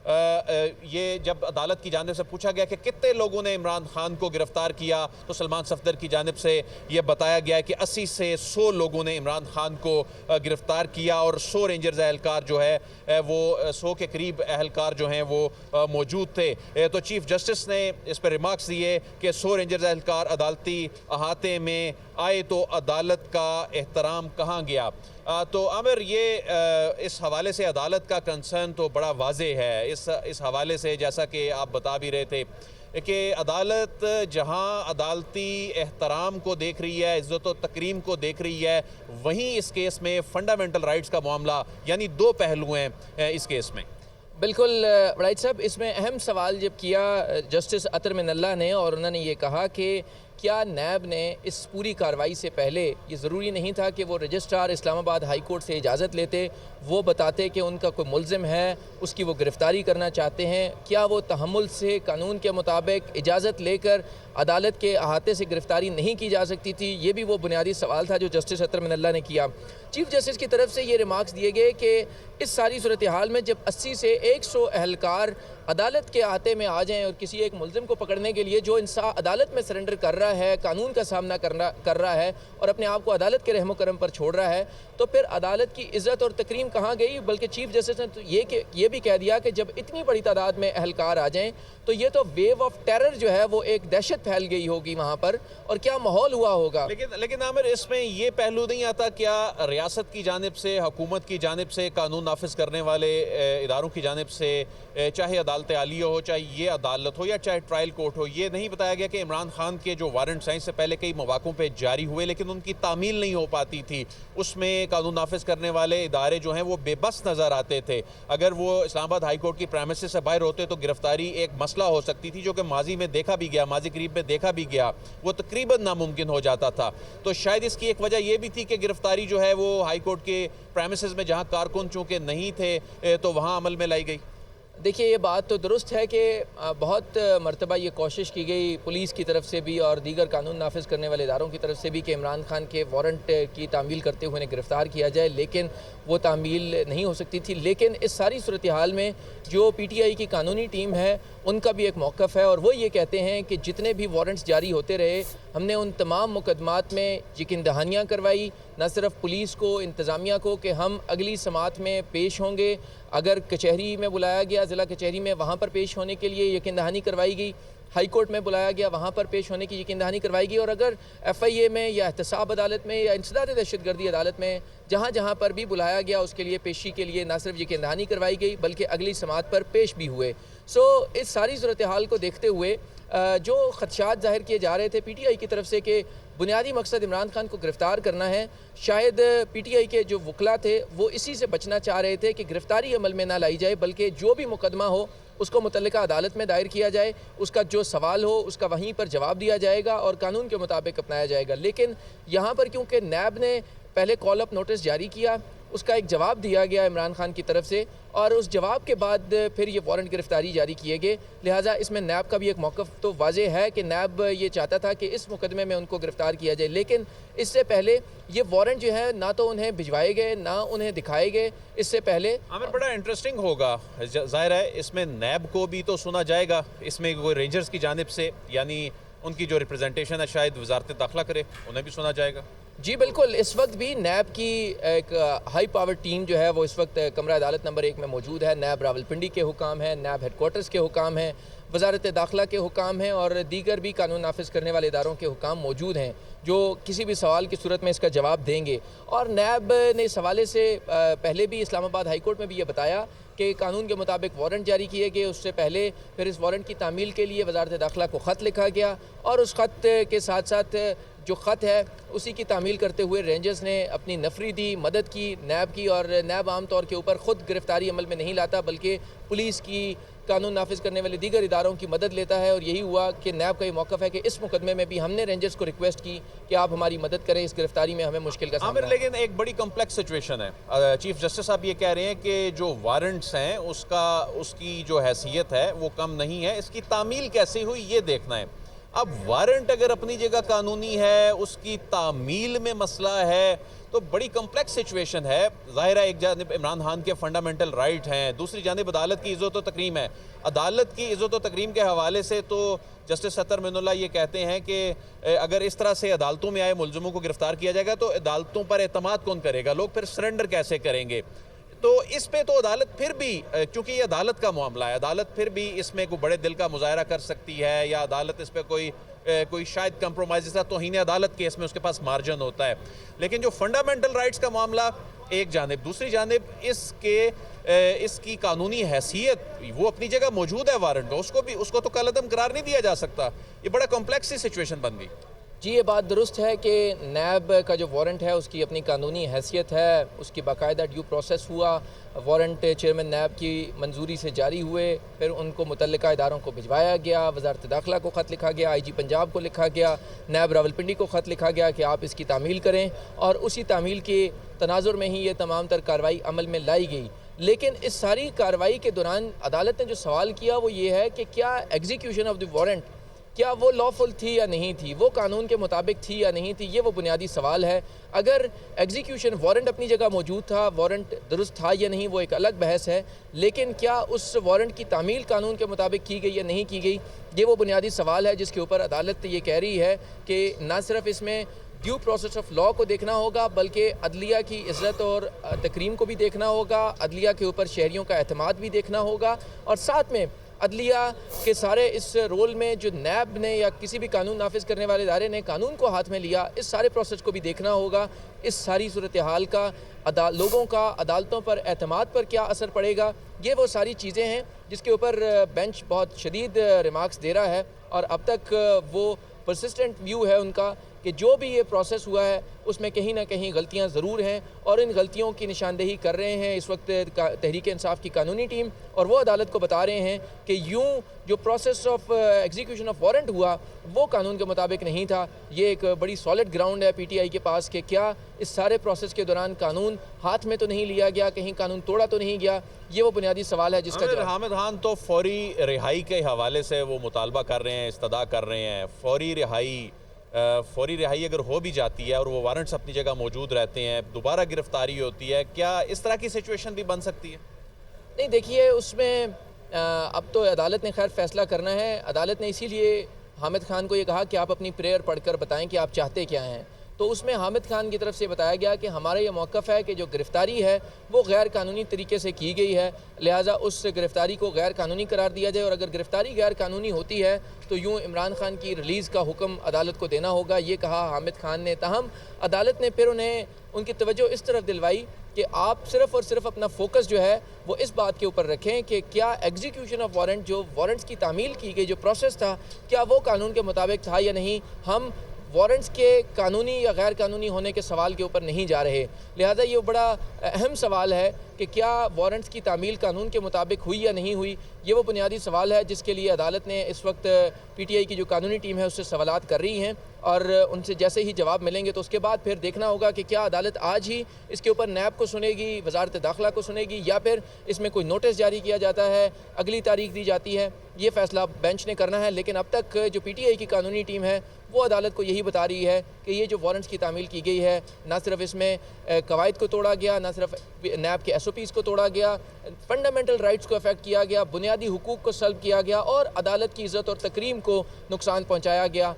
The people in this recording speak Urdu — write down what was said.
یہ جب عدالت کی جانب سے پوچھا گیا کہ کتنے لوگوں نے عمران خان کو گرفتار کیا تو سلمان صفدر کی جانب سے یہ بتایا گیا کہ 80 سے 100 لوگوں نے عمران خان کو گرفتار کیا اور 100 رینجرز اہلکار جو ہے وہ 100 کے قریب اہلکار جو ہیں وہ موجود تھے۔ تو چیف جسٹس نے اس پر ریمارکس دیے کہ 100 رینجرز اہلکار عدالتی احاطے میں آئے تو عدالت کا احترام کہاں گیا۔ تو عامر یہ اس حوالے سے عدالت کا کنسرن تو بڑا واضح ہے اس حوالے سے، جیسا کہ آپ بتا بھی رہے تھے کہ عدالت جہاں عدالتی احترام کو دیکھ رہی ہے، عزت و تکریم کو دیکھ رہی ہے، وہیں اس کیس میں فنڈامنٹل رائٹس کا معاملہ، یعنی دو پہلو ہیں اس کیس میں۔ بالکل وڑائچ صاحب، اس میں اہم سوال جب کیا جسٹس عطر من اللہ نے، اور انہوں نے یہ کہا کہ کیا نیب نے اس پوری کارروائی سے پہلے یہ ضروری نہیں تھا کہ وہ رجسٹرار اسلام آباد ہائی کورٹ سے اجازت لیتے، وہ بتاتے کہ ان کا کوئی ملزم ہے، اس کی وہ گرفتاری کرنا چاہتے ہیں، کیا وہ تحمل سے قانون کے مطابق اجازت لے کر عدالت کے احاطے سے گرفتاری نہیں کی جا سکتی تھی؟ یہ بھی وہ بنیادی سوال تھا جو جسٹس عطر من اللہ نے کیا۔ چیف جسٹس کی طرف سے یہ ریمارکس دیے گئے کہ اس ساری صورتحال میں جب 80 سے 100 اہلکار عدالت کے احاطے میں آ جائیں اور کسی ایک ملزم کو پکڑنے کے لیے جو انصاف عدالت میں سرنڈر کر رہا ہے، قانون کا سامنا کر رہا ہے اور اپنے آپ کو عدالت کے رحم و کرم پر چھوڑ رہا ہے، تو پھر عدالت کی عزت اور تکریم کہاں گئی؟ بلکہ چیف جسٹس نے یہ بھی کہہ دیا کہ جب اتنی بڑی تعداد میں اہلکار آ جائیں تو یہ تو ویو آف ٹیرر جو ہے وہ ایک دہشت پھیل گئی ہوگی وہاں پر، اور کیا ماحول ہوا ہوگا۔ لیکن عامر، اس میں یہ پہلو نہیں آتا کیا ریاست کی جانب سے، حکومت کی جانب سے، قانون نافذ کرنے والے اداروں کی جانب سے، چاہے عدالت عالیہ ہو، چاہے یہ عدالت ہو یا چاہے ٹرائل کورٹ ہو، یہ نہیں بتایا گیا کہ عمران خان کے جو وارنٹس ہیں اس سے پہلے کئی مواقعوں پہ جاری ہوئے لیکن ان کی تعمیل نہیں ہو پاتی تھی، اس میں قانون نافذ کرنے والے ادارے جو ہیں وہ بے بس نظر آتے تھے؟ اگر وہ اسلام آباد ہائی کورٹ کی پریمیسز سے باہر ہوتے تو گرفتاری ایک مسئلہ ہو سکتی تھی، جو کہ ماضی میں دیکھا بھی گیا، ماضی قریب میں دیکھا بھی گیا، وہ تقریباً ناممکن ہو جاتا تھا۔ تو شاید اس کی ایک وجہ یہ بھی تھی کہ گرفتاری جو ہے وہ ہائی کورٹ کے پریمیسز میں جہاں کارکن چونکہ نہیں تھے تو وہاں عمل میں لائی گئی۔ دیکھیے، یہ بات تو درست ہے کہ بہت مرتبہ یہ کوشش کی گئی پولیس کی طرف سے بھی اور دیگر قانون نافذ کرنے والے اداروں کی طرف سے بھی کہ عمران خان کے وارنٹ کی تعمیل کرتے ہوئے انہیں گرفتار کیا جائے، لیکن وہ تعمیل نہیں ہو سکتی تھی۔ لیکن اس ساری صورتحال میں جو پی ٹی آئی کی قانونی ٹیم ہے ان کا بھی ایک موقف ہے، اور وہ یہ کہتے ہیں کہ جتنے بھی وارنٹس جاری ہوتے رہے، ہم نے ان تمام مقدمات میں یقین دہانیاں کروائی، نہ صرف پولیس کو، انتظامیہ کو، کہ ہم اگلی سماعت میں پیش ہوں گے۔ اگر کچہری میں بلایا گیا، ضلع کچہری میں، وہاں پر پیش ہونے کے لیے یقین دہانی کروائی گئی، ہائی کورٹ میں بلایا گیا، وہاں پر پیش ہونے کی یقین دہانی کروائی گئی، اور اگر ایف آئی اے میں یا احتساب عدالت میں یا انسداد دہشت گردی عدالت میں جہاں جہاں پر بھی بلایا گیا اس کے لیے پیشی کے لیے نہ صرف یقین دہانی کروائی گئی بلکہ اگلی سماعت پر پیش بھی ہوئے۔ اس ساری صورتحال کو دیکھتے ہوئے جو خدشات ظاہر کیے جا رہے تھے پی ٹی آئی کی طرف سے کہ بنیادی مقصد عمران خان کو گرفتار کرنا ہے، شاید پی ٹی آئی کے جو وکلا تھے وہ اسی سے بچنا چاہ رہے تھے کہ گرفتاری عمل میں نہ لائی جائے، بلکہ جو بھی مقدمہ ہو اس کو متعلقہ عدالت میں دائر کیا جائے، اس کا جو سوال ہو اس کا وہیں پر جواب دیا جائے گا اور قانون کے مطابق اپنایا جائے گا۔ لیکن یہاں پر کیونکہ نیب نے پہلے کال اپ نوٹس جاری کیا، اس کا ایک جواب دیا گیا عمران خان کی طرف سے، اور اس جواب کے بعد پھر یہ وارنٹ گرفتاری جاری کیے گئے، لہٰذا اس میں نیب کا بھی ایک موقف تو واضح ہے کہ نیب یہ چاہتا تھا کہ اس مقدمے میں ان کو گرفتار کیا جائے، لیکن اس سے پہلے یہ وارنٹ جو ہے نہ تو انہیں بھجوائے گئے نہ انہیں دکھائے گئے اس سے پہلے۔ عامر، بڑا انٹرسٹنگ ہوگا، ظاہر ہے اس میں نیب کو بھی تو سنا جائے گا، اس میں کوئی رینجرز کی جانب سے، یعنی ان کی جو ریپرزنٹیشن ہے شاید وزارت داخلہ کرے، انہیں بھی سنا جائے گا۔ جی بالکل، اس وقت بھی نیب کی ایک ہائی پاور ٹیم جو ہے وہ اس وقت کمرہ عدالت نمبر 1 میں موجود ہے۔ نیب راولپنڈی کے حکام ہیں، نیب ہیڈ کوارٹرز کے حکام ہیں، وزارت داخلہ کے حکام ہیں اور دیگر بھی قانون نافذ کرنے والے اداروں کے حکام موجود ہیں جو کسی بھی سوال کی صورت میں اس کا جواب دیں گے۔ اور نیب نے اس حوالے سے پہلے بھی اسلام آباد ہائی کورٹ میں بھی یہ بتایا کہ قانون کے مطابق وارنٹ جاری کیے گئے، اس سے پہلے پھر اس وارنٹ کی تعمیل کے لیے وزارت داخلہ کو خط لکھا گیا، اور اس خط کے ساتھ ساتھ جو خط ہے اسی کی تعمیل کرتے ہوئے رینجرز نے اپنی نفری دی، مدد کی نیب کی، اور نیب عام طور کے اوپر خود گرفتاری عمل میں نہیں لاتا بلکہ پولیس کی، قانون نافذ کرنے والے دیگر اداروں کی مدد لیتا ہے، اور یہی ہوا کہ نیب کا یہ موقف ہے کہ اس مقدمے میں بھی ہم نے رینجرز کو ریکویسٹ کی کہ آپ ہماری مدد کریں، اس گرفتاری میں ہمیں مشکل کا سامنا ہے۔ لیکن ایک بڑی کمپلیکس سچویشن ہے، چیف جسٹس صاحب یہ کہہ رہے ہیں کہ جو وارنٹس ہیں اس کی جو حیثیت ہے وہ کم نہیں ہے، اس کی تعمیل کیسے ہوئی یہ دیکھنا ہے۔ اب وارنٹ اگر اپنی جگہ قانونی ہے، اس کی تعمیل میں مسئلہ ہے تو بڑی کمپلیکس سچویشن ہے. ظاہر ہے ایک جانب عمران خان کے فنڈامنٹل رائٹ ہیں، دوسری جانب عدالت کی عزت و تکریم ہے. عدالت کی عزت و تکریم کے حوالے سے تو جسٹس ستر من اللہ یہ کہتے ہیں کہ اگر اس طرح سے عدالتوں میں آئے ملزموں کو گرفتار کیا جائے گا تو عدالتوں پر اعتماد کون کرے گا؟ لوگ پھر سرنڈر کیسے کریں گے؟ تو اس پہ تو عدالت پھر بھی، چونکہ یہ عدالت کا معاملہ ہے، عدالت پھر بھی اس میں کوئی بڑے دل کا مظاہرہ کر سکتی ہے، یا عدالت اس پہ کوئی شاید کمپرومائز کا توہین عدالت کیس میں اس کے پاس مارجن ہوتا ہے. لیکن جو فنڈامنٹل رائٹس کا معاملہ ایک جانب، دوسری جانب اس کی قانونی حیثیت وہ اپنی جگہ موجود ہے وارنٹ کا، اس کو تو کالعدم قرار نہیں دیا جا سکتا. یہ بڑا کمپلیکس سی سچویشن بن گئی. جی یہ بات درست ہے کہ نیب کا جو وارنٹ ہے اس کی اپنی قانونی حیثیت ہے، اس کی باقاعدہ ڈیو پروسیس ہوا، وارنٹ چیئرمین نیب کی منظوری سے جاری ہوئے، پھر ان کو متعلقہ اداروں کو بھجوایا گیا، وزارت داخلہ کو خط لکھا گیا، آئی جی پنجاب کو لکھا گیا، نیب راولپنڈی کو خط لکھا گیا کہ آپ اس کی تعمیل کریں، اور اسی تعمیل کے تناظر میں ہی یہ تمام تر کارروائی عمل میں لائی گئی. لیکن اس ساری کارروائی کے دوران عدالت نے جو سوال کیا وہ یہ ہے کہ کیا ایگزیکیوشن آف دی وارنٹ، کیا وہ لافل تھی یا نہیں تھی، وہ قانون کے مطابق تھی یا نہیں تھی. یہ وہ بنیادی سوال ہے. اگر ایگزیکیوشن وارنٹ اپنی جگہ موجود تھا، وارنٹ درست تھا یا نہیں، وہ ایک الگ بحث ہے، لیکن کیا اس وارنٹ کی تعمیل قانون کے مطابق کی گئی یا نہیں کی گئی، یہ وہ بنیادی سوال ہے جس کے اوپر عدالت یہ کہہ رہی ہے کہ نہ صرف اس میں ڈیو پروسیس آف لاء کو دیکھنا ہوگا بلکہ عدلیہ کی عزت اور تکریم کو بھی دیکھنا ہوگا، عدلیہ کے اوپر شہریوں کا اعتماد بھی دیکھنا ہوگا، اور ساتھ میں عدلیہ کے سارے اس رول میں جو نیب نے یا کسی بھی قانون نافذ کرنے والے ادارے نے قانون کو ہاتھ میں لیا، اس سارے پروسیس کو بھی دیکھنا ہوگا. اس ساری صورتحال کا لوگوں کا عدالتوں پر اعتماد پر کیا اثر پڑے گا، یہ وہ ساری چیزیں ہیں جس کے اوپر بینچ بہت شدید ریمارکس دے رہا ہے. اور اب تک وہ پرسسٹنٹ ویو ہے ان کا کہ جو بھی یہ پروسیس ہوا ہے اس میں کہیں نہ کہیں غلطیاں ضرور ہیں، اور ان غلطیوں کی نشاندہی کر رہے ہیں اس وقت تحریک انصاف کی قانونی ٹیم، اور وہ عدالت کو بتا رہے ہیں کہ یوں جو process of execution of warrant ہوا وہ قانون کے مطابق نہیں تھا. یہ ایک بڑی سالڈ گراؤنڈ ہے پی ٹی آئی کے پاس کہ کیا اس سارے پروسیس کے دوران قانون ہاتھ میں تو نہیں لیا گیا، کہیں قانون توڑا تو نہیں گیا. یہ وہ بنیادی سوال ہے جس کا جواب حامد خان تو فوری رہائی کے حوالے سے وہ مطالبہ کر رہے ہیں، استدعا کر رہے ہیں. فوری رہائی اگر ہو بھی جاتی ہے اور وہ وارنٹس اپنی جگہ موجود رہتے ہیں، دوبارہ گرفتاری ہوتی ہے، کیا اس طرح کی سچویشن بھی بن سکتی ہے؟ نہیں، دیکھیے اس میں اب تو عدالت نے خیر فیصلہ کرنا ہے. عدالت نے اسی لیے حامد خان کو یہ کہا کہ آپ اپنی پریئر پڑھ کر بتائیں کہ آپ چاہتے کیا ہیں. تو اس میں حامد خان کی طرف سے بتایا گیا کہ ہمارا یہ موقف ہے کہ جو گرفتاری ہے وہ غیر قانونی طریقے سے کی گئی ہے، لہٰذا اس گرفتاری کو غیر قانونی قرار دیا جائے، اور اگر گرفتاری غیر قانونی ہوتی ہے تو یوں عمران خان کی ریلیز کا حکم عدالت کو دینا ہوگا. یہ کہا حامد خان نے. تاہم عدالت نے پھر ان کی توجہ اس طرف دلوائی کہ آپ صرف اور صرف اپنا فوکس جو ہے وہ اس بات کے اوپر رکھیں کہ کیا ایگزیکیوشن آف وارنٹ، جو وارنٹس کی تعمیل کی گئی جو پروسیس تھا، کیا وہ قانون کے مطابق تھا یا نہیں. ہم وارنٹس کے قانونی یا غیر قانونی ہونے کے سوال کے اوپر نہیں جا رہے. لہٰذا یہ بڑا اہم سوال ہے کہ کیا وارنٹس کی تعمیل قانون کے مطابق ہوئی یا نہیں ہوئی. یہ وہ بنیادی سوال ہے جس کے لیے عدالت نے اس وقت پی ٹی آئی کی جو قانونی ٹیم ہے اس سے سوالات کر رہی ہیں، اور ان سے جیسے ہی جواب ملیں گے تو اس کے بعد پھر دیکھنا ہوگا کہ کیا عدالت آج ہی اس کے اوپر نیب کو سنے گی، وزارت داخلہ کو سنے گی، یا پھر اس میں کوئی نوٹس جاری کیا جاتا ہے، اگلی تاریخ دی جاتی ہے. یہ فیصلہ بینچ نے کرنا ہے. لیکن اب تک جو پی ٹی آئی کی قانونی ٹیم ہے وہ عدالت کو یہی بتا رہی ہے کہ یہ جو وارنٹس کی تعمیل کی گئی ہے، نہ صرف اس میں قواعد کو توڑا گیا، نہ صرف نیب کے ایس او پیز کو توڑا گیا، فنڈامنٹل رائٹس کو افیکٹ کیا گیا، بنیادی حقوق کو سلب کیا گیا، اور عدالت کی عزت اور تکریم کو نقصان پہنچایا گیا.